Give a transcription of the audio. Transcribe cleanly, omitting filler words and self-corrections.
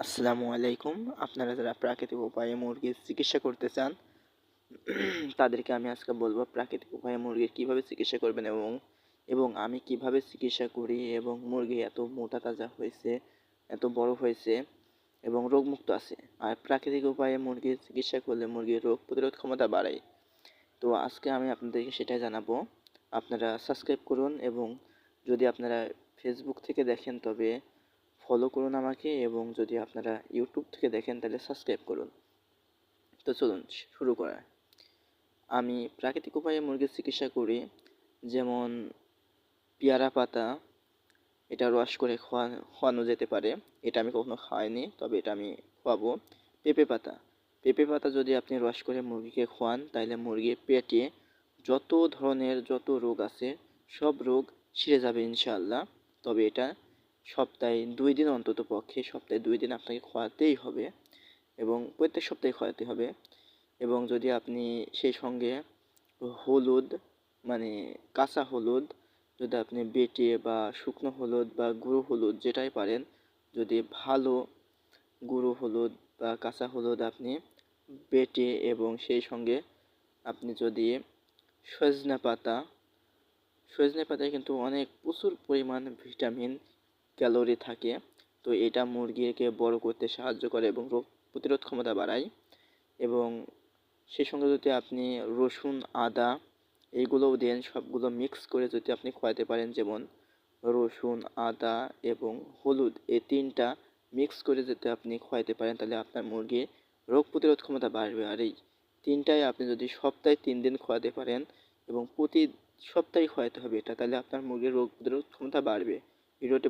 আসসালামু আলাইকুম। আপনারা যারা প্রাকৃতিক উপায়ে মুরগির চিকিৎসা করতে চান তাদেরকে আমি আজকে বলবো প্রাকৃতিক উপায়ে মুরগির কীভাবে চিকিৎসা করবেন এবং আমি কিভাবে চিকিৎসা করি এবং মুরগি এত মোটা তাজা হয়েছে, এত বড় হয়েছে এবং রোগমুক্ত আছে। আর প্রাকৃতিক উপায়ে মুরগির চিকিৎসা করলে মুরগির রোগ প্রতিরোধ ক্ষমতা বাড়ায়। তো আজকে আমি আপনাদেরকে সেটাই জানাবো। আপনারা সাবস্ক্রাইব করুন এবং যদি আপনারা ফেসবুক থেকে দেখেন তবে ফলো করুন আমাকে, এবং যদি আপনারা ইউটিউব থেকে দেখেন তাহলে সাবস্ক্রাইব করুন। তো চলুন শুরু করা। আমি প্রাকৃতিক উপায়ে মুরগির চিকিৎসা করি, যেমন পেয়ারা পাতা, এটা রস করে খাওয়ানো যেতে পারে। এটা আমি কখনো খাওয়াইনি, তবে এটা আমি খাওয়াবো। পেঁপে পাতা যদি আপনি রস করে মুরগিকে খাওয়ান তাহলে মুরগির পেটে যত রোগ আছে সব রোগ সেরে যাবে ইনশাআল্লাহ। তবে এটা সপ্তাহে 2 দিন, অন্তত পক্ষে সপ্তাহে 2 দিন আপনাকে খাওয়াতেই হবে এবং প্রত্যেক সপ্তাহে খাওয়াতে হবে। এবং যদি আপনি সেই সঙ্গে হলুদ, মানে কাঁচা হলুদ, যদি আপনি বেটে বা শুকনো হলুদ বা গুঁড়ো হলুদ যেটাই পারেন, যদি ভালো গুঁড়ো হলুদ বা কাঁচা হলুদ আপনি বেটে এবং সেই সঙ্গে আপনি যদি সজনে পাতায় কিন্তু প্রচুর পরিমাণ ভিটামিন, ক্যালোরি থাকে। তো এটা মুরগিকে বড় করতে সাহায্য করে এবং রোগ প্রতিরোধ ক্ষমতা বাড়ায়। এবং সেই সঙ্গে যদি আপনি রসুন, আদা এইগুলোও দেন, সবগুলো মিক্স করে যদি আপনি খাওয়াতে পারেন, যেমন রসুন, আদা এবং হলুদ, এই 3টা মিক্স করে যদি আপনি খাওয়াতে পারেন তাহলে আপনার মুরগির রোগ প্রতিরোধ ক্ষমতা বাড়বে। আর এই 3টাই আপনি যদি সপ্তাহে 3 দিন খাওয়াতে পারেন এবং প্রতি সপ্তাহে খাওয়াতে হবে এটা, তাহলে আপনার মুরগির রোগ প্রতিরোধ ক্ষমতা বাড়বে। ভিডিওটি